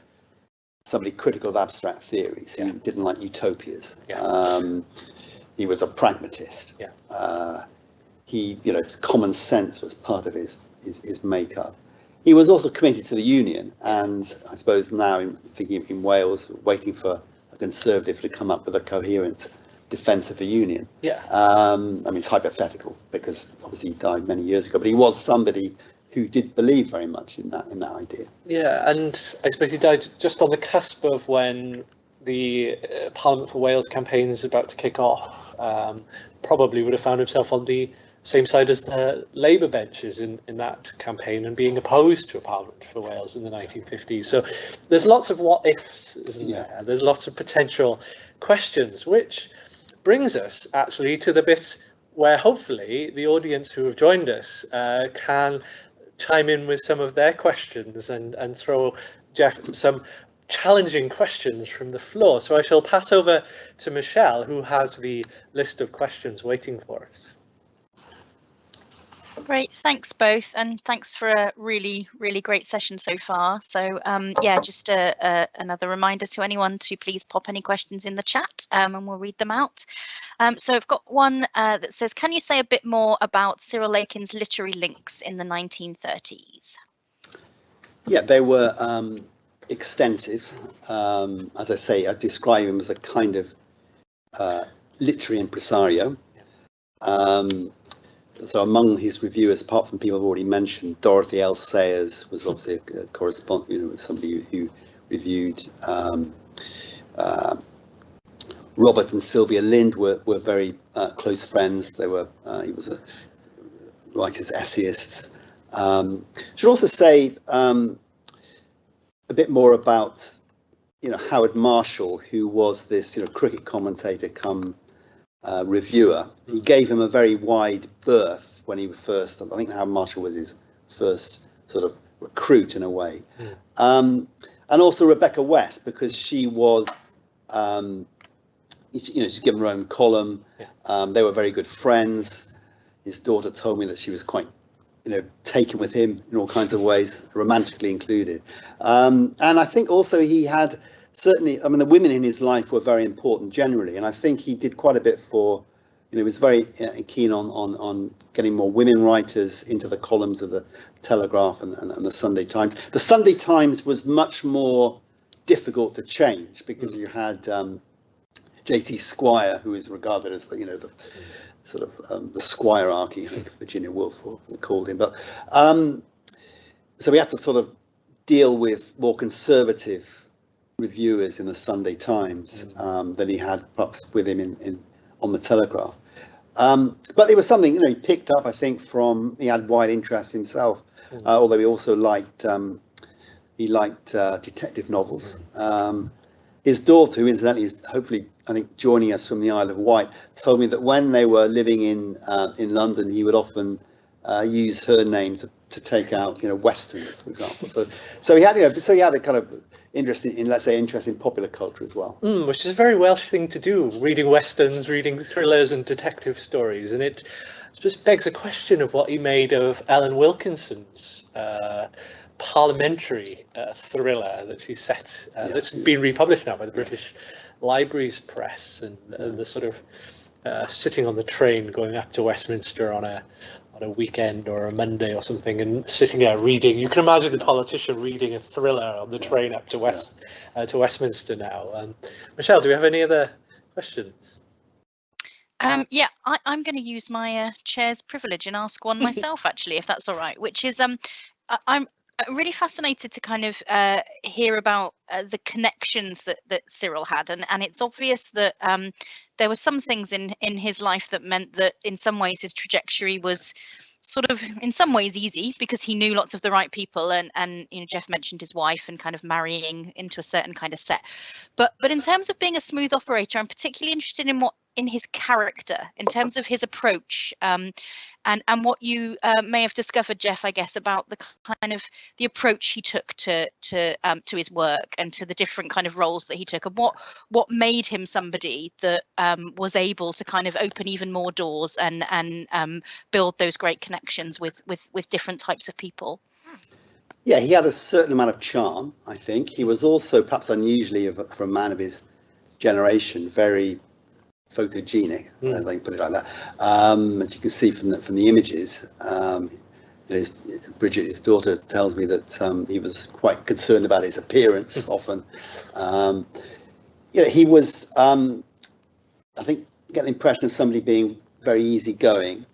somebody critical of abstract theories. He didn't like utopias. He was a pragmatist. Common sense was part of his makeup. He was also committed to the Union, and I suppose now, thinking in Wales, waiting for a Conservative to come up with a coherent defence of the Union. It's hypothetical because obviously he died many years ago, but he was somebody who did believe very much in that idea. Yeah, and I suppose he died just on the cusp of when the Parliament for Wales campaign is about to kick off. Probably would have found himself on the same side as the Labour benches in that campaign and being opposed to a Parliament for Wales in the 1950s. So there's lots of what ifs, isn't there? There's lots of potential questions, which brings us actually to the bit where hopefully the audience who have joined us can chime in with some of their questions and throw Jeff some challenging questions from the floor. So I shall pass over to Michelle, who has the list of questions waiting for us. Great, thanks both, and thanks for a really great session so far. So just another reminder to anyone to please pop any questions in the chat, and we'll read them out. So I've got one that says, can you say a bit more about Cyril Lakin's literary links in the 1930s? Yeah, they were extensive. As I say, I describe him as a kind of literary impresario. So among his reviewers, apart from people I've already mentioned, Dorothy L. Sayers was obviously a correspondent, somebody who reviewed. Robert and Sylvia Lind were very close friends. He was a writer's essayists. Should also say a bit more about Howard Marshall, who was this cricket commentator come reviewer. He gave him a very wide berth when he first, I think Howard Marshall was his first sort of recruit in a way. And also Rebecca West, because she was she's given her own column. They were very good friends. His daughter told me that she was quite taken with him in all kinds of ways, romantically included. And I think also he had certainly, the women in his life were very important generally, and I think he did quite a bit for, he was very keen on getting more women writers into the columns of the Telegraph and the Sunday Times. The Sunday Times was much more difficult to change because you had J.C. Squire, who is regarded as the sort of the squirearchy, I think Virginia Woolf called him. But so we had to sort of deal with more conservative reviewers in the Sunday Times than he had perhaps with him on the Telegraph. But it was something he picked up, I think, from, he had wide interests himself, although he also liked detective novels. His daughter, who incidentally is hopefully, I think, joining us from the Isle of Wight, told me that when they were living in London, he would often use her name to take out westerns, for example. So he had a kind of interest in popular culture as well. Which is a very Welsh thing to do, reading westerns, reading thrillers and detective stories, and it I suppose begs a question of what he made of Ellen Wilkinson's parliamentary thriller that she set, that's been republished now by the British Libraries Press, and the sort of sitting on the train going up to Westminster on a weekend or a Monday or something, and sitting there reading. You can imagine the politician reading a thriller on the train up to Westminster now. Michelle, do we have any other questions? I'm going to use my chair's privilege and ask one myself, actually, if that's all right, which is I'm really fascinated to kind of hear about the connections that Cyril had, and it's obvious that there were some things in his life that meant that in some ways his trajectory was sort of in some ways easy because he knew lots of the right people, and you know, Jeff mentioned his wife and kind of marrying into a certain kind of set. But in terms of being a smooth operator, I'm particularly interested in his character, in terms of his approach, and what you may have discovered, Jeff, I guess, about the kind of the approach he took to his work and to the different kind of roles that he took, and what made him somebody that was able to kind of open even more doors and build those great connections with different types of people. Yeah, he had a certain amount of charm, I think. He was also, perhaps unusually for a man of his generation, very photogenic, I think, put it like that. As you can see from the images, Bridget, his daughter, tells me that he was quite concerned about his appearance often. He was, I think, you get the impression of somebody being very easygoing.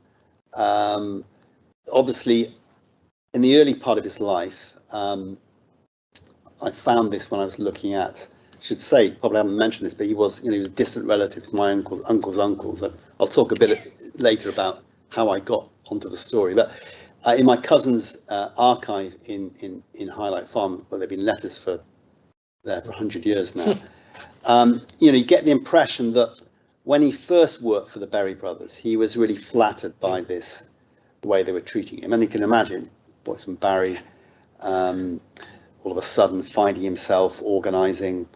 Obviously, in the early part of his life, I found this when I was looking at, I should say, probably haven't mentioned this, but he was a distant relative to my uncle's uncles. I'll talk a bit later about how I got onto the story. But in my cousin's archive in Highlight Farm, where there've been letters for 100 years now, you get the impression that when he first worked for the Berry brothers, he was really flattered by the way they were treating him. And you can imagine, boy from Barry, all of a sudden finding himself organising,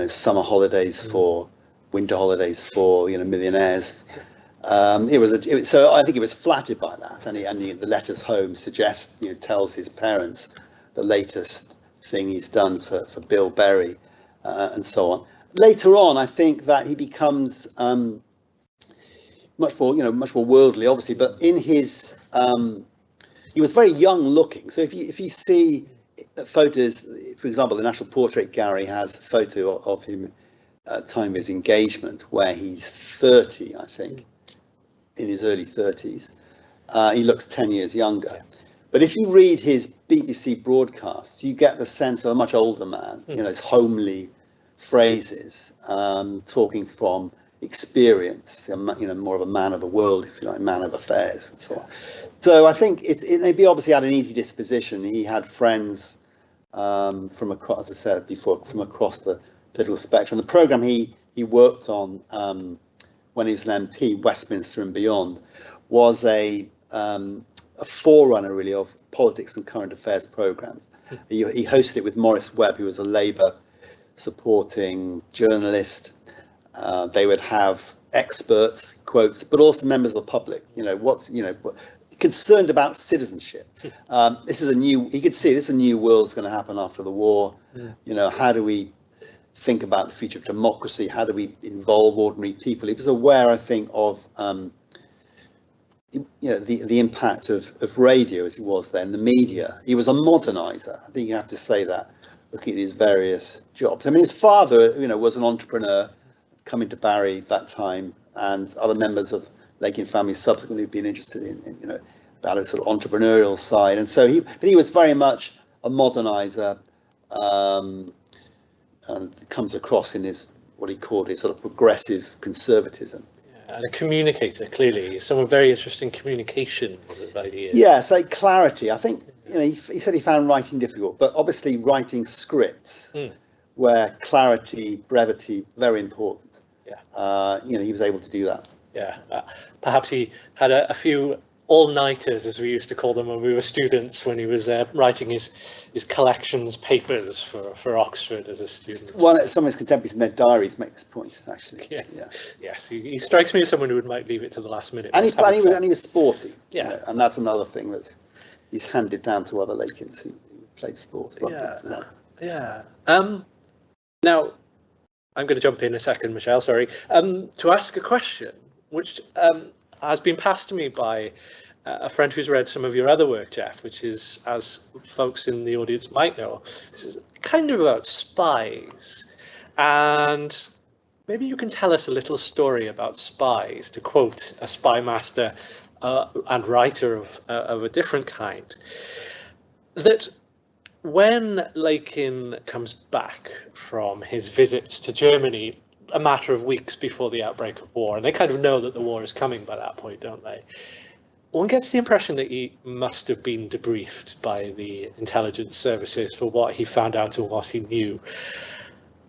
summer holidays for, winter holidays for, millionaires. So I think he was flattered by that, and the letters home suggest, tells his parents the latest thing he's done for Bill Berry, and so on. Later on, I think that he becomes much more worldly, obviously, but in his he was very young looking. So if you see photos, for example, the National Portrait Gallery has a photo of him at the time of his engagement, where he's 30, I think, in his early 30s. He looks 10 years younger. But if you read his BBC broadcasts, you get the sense of a much older man, his homely phrases, talking from experience, more of a man of the world, if you like, man of affairs and so on. So I think he obviously had an easy disposition. He had friends from across, as I said before, from across the political spectrum. The programme he worked on when he was an MP, Westminster and beyond, was a forerunner really of politics and current affairs programmes. He hosted it with Maurice Webb, who was a Labour supporting journalist. They would have experts, quotes, but also members of the public, concerned about citizenship. This is he could see this is a new world's going to happen after the war. How do we think about the future of democracy? How do we involve ordinary people? He was aware, I think, of the impact of radio as it was then, the media. He was a modernizer. I think you have to say that, looking at his various jobs. I mean, his father, was an entrepreneur coming to Barry at that time, and other members of Lakin family subsequently have been interested in about a sort of entrepreneurial side. And so he was very much a modernizer, and comes across in what he called his sort of progressive conservatism. And a communicator, clearly. Some very interesting communications of ideas. Yeah, so clarity. I think, he said he found writing difficult, but obviously writing scripts where clarity, brevity, very important. Yeah. He was able to do that. Yeah. Perhaps he had a few all-nighters, as we used to call them when we were students, when he was writing his collections papers for Oxford as a student. Well, some of his contemporaries in their diaries make this point, actually. Yeah. Yes, he strikes me as someone who might leave it to the last minute. And he was sporty. Yeah. And that's another thing he's handed down to other Lakins who played sport. Yeah. Now, I'm going to jump in a second, Michelle, sorry, to ask a question, which has been passed to me by a friend who's read some of your other work, Jeff, which is, as folks in the audience might know, which is kind of about spies. And maybe you can tell us a little story about Spies, to quote a spy master and writer of a different kind, that when Lakin comes back from his visits to Germany a matter of weeks before the outbreak of war, and they kind of know that the war is coming by that point, don't they? one gets the impression that he must have been debriefed by the intelligence services for what he found out or what he knew.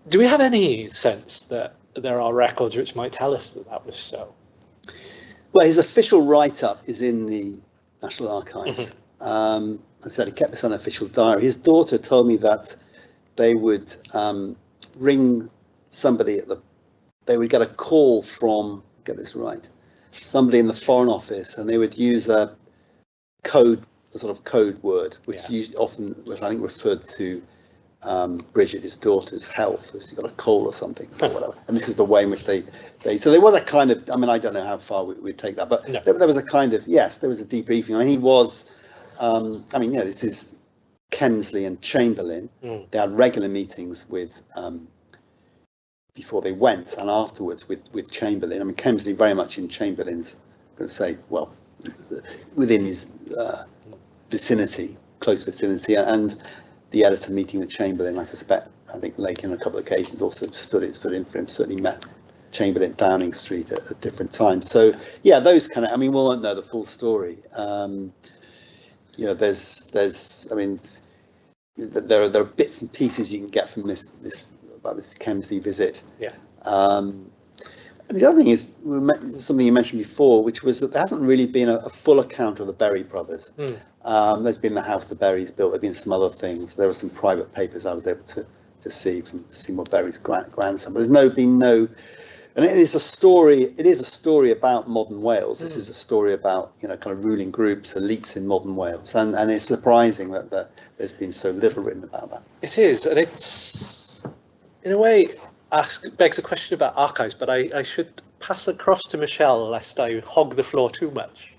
Do we have any sense that there are records which might tell us that that was so? Well, his official write-up is in the National Archives. I said he kept this unofficial diary. His daughter told me that they would ring somebody they would get a call from, get this right, somebody in the Foreign Office, and they would use a sort of code word, which which I think referred to Bridget, his daughter's health, if she got a cold or something or whatever. And this is the way in which so there was a kind of, I mean, I don't know how far we'd take that, but there was a kind of, yes, there was a debriefing. I mean, he was, I mean, you know, this is Kemsley and Chamberlain. They had regular meetings with, before they went and afterwards with Chamberlain. I mean, Kemsley very much in Chamberlain's, I'm going to say, well, within his vicinity, close vicinity, and the editor meeting with Chamberlain, I suspect, I think Lakin on a couple of occasions also stood in for him, certainly met Chamberlain at Downing Street at different times. So yeah, those kind of, I mean, we won't know the full story. You know, I mean, there are bits and pieces you can get from this about this Kemsley visit. Yeah. And the other thing is something you mentioned before, which was that there hasn't really been a full account of the Berry brothers. There's been the house the Berrys built. There've been some other things. There were some private papers I was able to see from Seymour Berry's grandson. But there's been no, and it is a story. It is a story about modern Wales. This is a story about, you know, kind of ruling groups, elites in modern Wales, and it's surprising that there's been so little written about that. It is, and it's in a way begs a question about archives, but I should pass across to Michelle lest I hog the floor too much.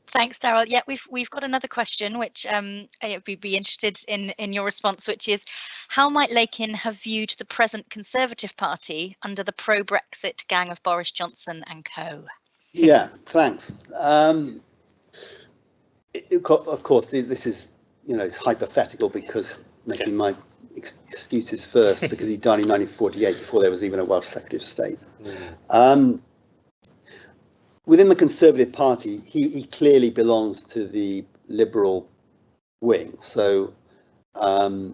Thanks, Daryl. Yeah, we've got another question, which I'd be interested in your response, which is, how might Lakin have viewed the present Conservative Party under the pro-Brexit gang of Boris Johnson and co? Yeah, thanks. Of course, this is, you know, it's hypothetical because making my excuses first, because he died in 1948 before there was even a Welsh Secretary of State. Within the Conservative Party, he clearly belongs to the liberal wing. So, and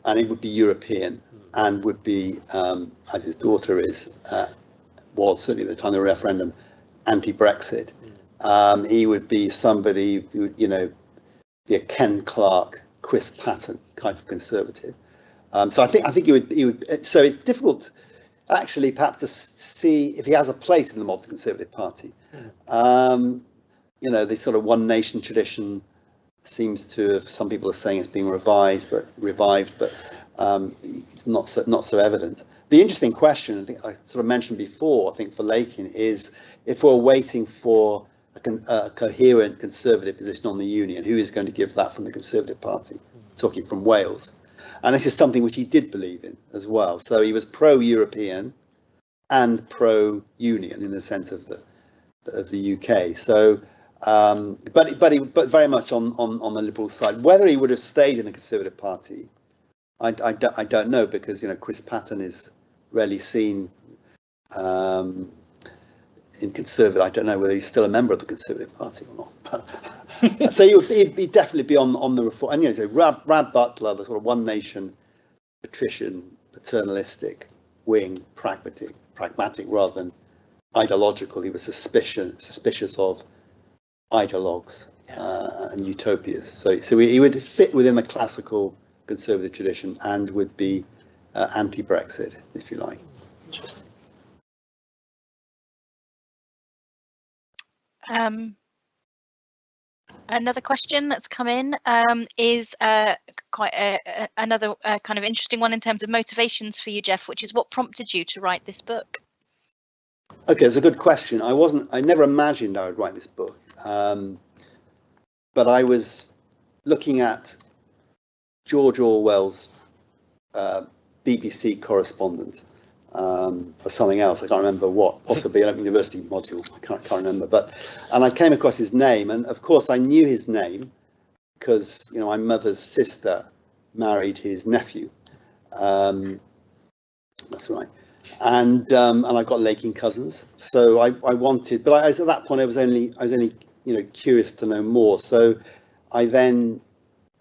it would be European and would be, as his daughter was certainly at the time of the referendum, anti-Brexit. He would be somebody who, you know, be a Ken Clarke, Chris Patten kind of Conservative. So I think he would. So it's difficult, actually, perhaps to see if he has a place in the modern Conservative Party. You know, the sort of one nation tradition seems to have, some people are saying it's being revived, but it's not so evident. The interesting question, I think I sort of mentioned before, I think for Lakin, is if we're waiting for a coherent Conservative position on the Union, who is going to give that from the Conservative Party? Talking from Wales. And this is something which he did believe in as well. So he was pro-European and pro-Union in the sense of the UK. So, but very much on the Liberal side. Whether he would have stayed in the Conservative Party, I don't know, because, you know, Chris Patten is rarely seen in Conservative. I don't know whether he's still a member of the Conservative Party or not. So he'd definitely be on the reform. And, you know, so Rab Butler, the sort of one nation, patrician, paternalistic wing, pragmatic rather than ideological. He was suspicious of ideologues and utopias. So he would fit within the classical Conservative tradition and would be anti-Brexit, if you like. Interesting. Another question that's come in is quite another kind of interesting one in terms of motivations for you, Jeff, which is what prompted you to write this book? Okay, it's a good question. I never imagined I would write this book, but I was looking at George Orwell's BBC correspondent for something else. I can't remember what, possibly an Open University module. I can't remember. And I came across his name, and of course I knew his name because, you know, my mother's sister married his nephew. That's right. And I've got Lakin cousins, so I wanted. But at that point I was only curious to know more. So I then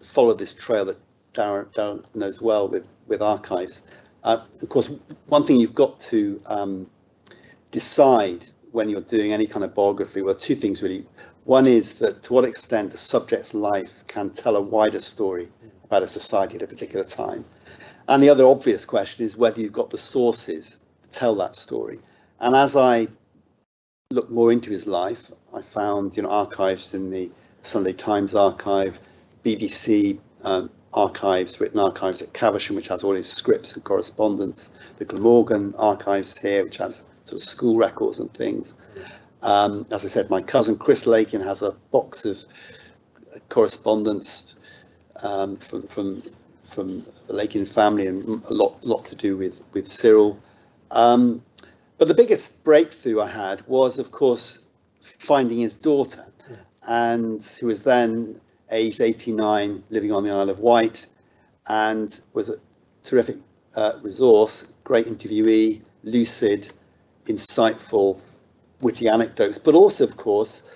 followed this trail that Darren knows well with archives. Of course, one thing you've got to decide when you're doing any kind of biography, well, two things really. One is that to what extent a subject's life can tell a wider story about a society at a particular time. And the other obvious question is whether you've got the sources to tell that story. And as I looked more into his life, I found archives in the Sunday Times archive, BBC archives, written archives at Caversham, which has all his scripts and correspondence, the Glamorgan archives here, which has sort of school records and things. As I said, my cousin Chris Lakin has a box of correspondence from the Lakin family, and a lot to do with Cyril. But the biggest breakthrough I had was, of course, finding his daughter, and who was then aged 89, living on the Isle of Wight, and was a terrific resource, great interviewee, lucid, insightful, witty anecdotes, but also, of course,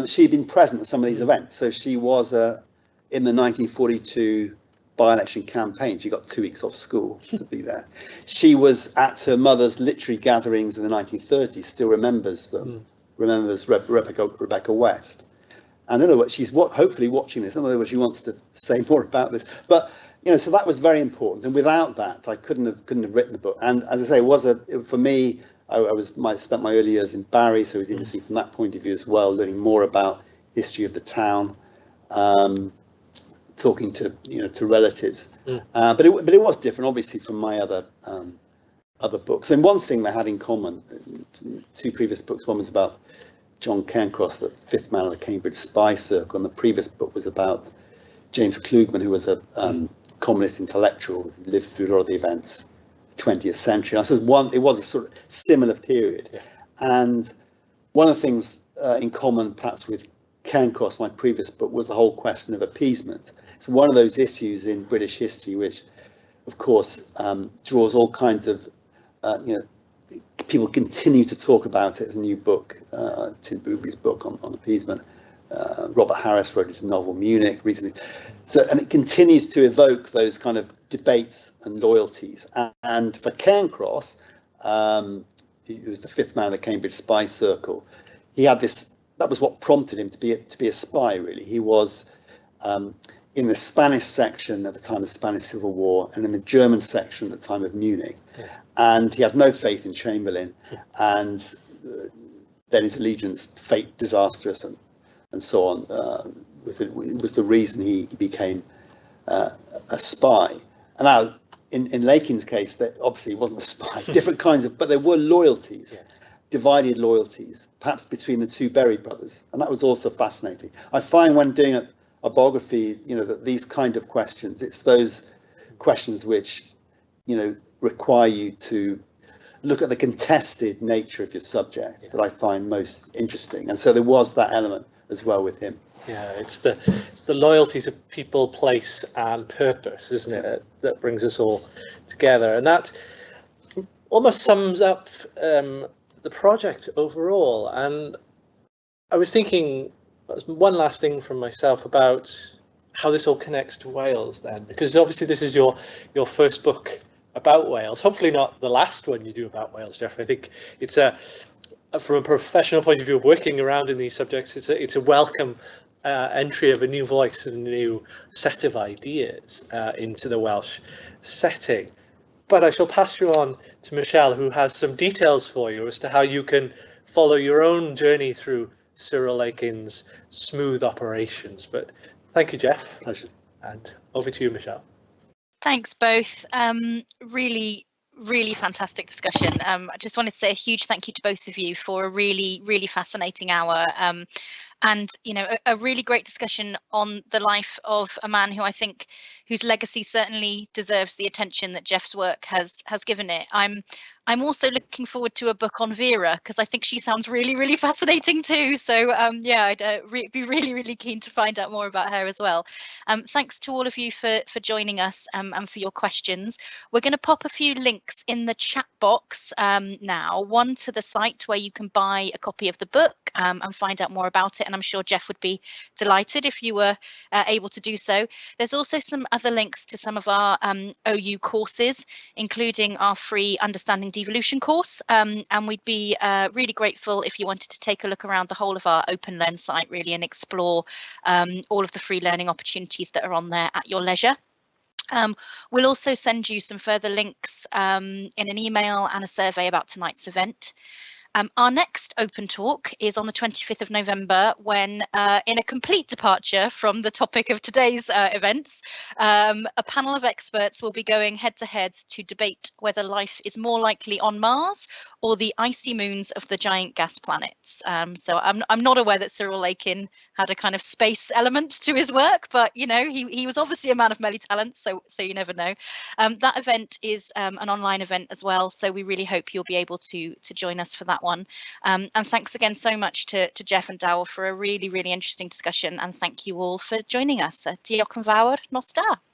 she'd been present at some of these events. So she was in the 1942 by-election campaign. She got 2 weeks off school to be there. She was at her mother's literary gatherings in the 1930s, still remembers them, remembers Rebecca West. I don't know what she's hopefully watching this. I don't know whether she wants to say more about this, but so that was very important. And without that, I couldn't have written the book. And as I say, for me, I spent my early years in Barry, so it was interesting from that point of view as well, learning more about history of the town, talking to relatives. But it was different, obviously, from my other books. And one thing they had in common, 2 previous books, one was about John Cairncross, the 5th man of the Cambridge Spy Circle, and the previous book was about James Klugman, who was a communist intellectual who lived through a lot of the events. 20th century. I suppose it was a sort of similar period. Yeah. And one of the things in common perhaps with Cairncross, my previous book, was the whole question of appeasement. It's one of those issues in British history which, of course, draws all kinds of, people continue to talk about it as a new book, Tim Bouvery's book on appeasement. Robert Harris wrote his novel Munich recently. And it continues to evoke those kind of debates and loyalties. And for Cairncross, who was the 5th man of the Cambridge Spy Circle, he had this, that was what prompted him to be a spy, really. He was in the Spanish section at the time of the Spanish Civil War and in the German section at the time of Munich. Yeah. And he had no faith in Chamberlain. And then his allegiance, fate disastrous and so on, was the reason he became a spy. And now, in Lakin's case, that obviously he wasn't a spy. Different kinds of, but there were loyalties, divided loyalties, perhaps between the 2 Berry brothers, and that was also fascinating. I find when doing a biography, that these kind of questions, it's those questions which, require you to look at the contested nature of your subject that I find most interesting, and so there was that element as well with him. Yeah, it's the loyalties of people, place, and purpose, isn't it, that brings us all together, and that almost sums up the project overall. And I was thinking, one last thing from myself about how this all connects to Wales, then, because obviously this is your first book about Wales. Hopefully not the last one you do about Wales, Jeff. I think it's from a professional point of view of working around in these subjects, it's a welcome entry of a new voice and a new set of ideas into the Welsh setting. But I shall pass you on to Michelle, who has some details for you as to how you can follow your own journey through Cyril Lakin's smooth operations. But thank you, Jeff. Pleasure. And over to you, Michelle. Thanks both. Really fantastic discussion. I just wanted to say a huge thank you to both of you for a really fascinating hour, and a really great discussion on the life of a man who I think whose legacy certainly deserves the attention that Jeff's work has given it. I'm also looking forward to a book on Vera, because I think she sounds really, really fascinating too. So yeah, I'd be really, really keen to find out more about her as well. Thanks to all of you for joining us and for your questions. We're going to pop a few links in the chat box now, one to the site where you can buy a copy of the book and find out more about it. And I'm sure Jeff would be delighted if you were able to do so. There's also some other links to some of our OU courses, including our free Understanding Devolution course, and we'd be really grateful if you wanted to take a look around the whole of our OpenLearn site really and explore all of the free learning opportunities that are on there at your leisure. We'll also send you some further links in an email and a survey about tonight's event. Our next open talk is on the 25th of November, when, in a complete departure from the topic of today's events, a panel of experts will be going head-to-head to debate whether life is more likely on Mars or the icy moons of the giant gas planets. So I'm not aware that Cyril Lakin had a kind of space element to his work, but you know, he was obviously a man of many talents, so you never know. That event is an online event as well, so we really hope you'll be able to join us for that one. And thanks again so much to Jeff and Dowell for a really, really interesting discussion, and thank you all for joining us. Diolch yn fawr, nos da.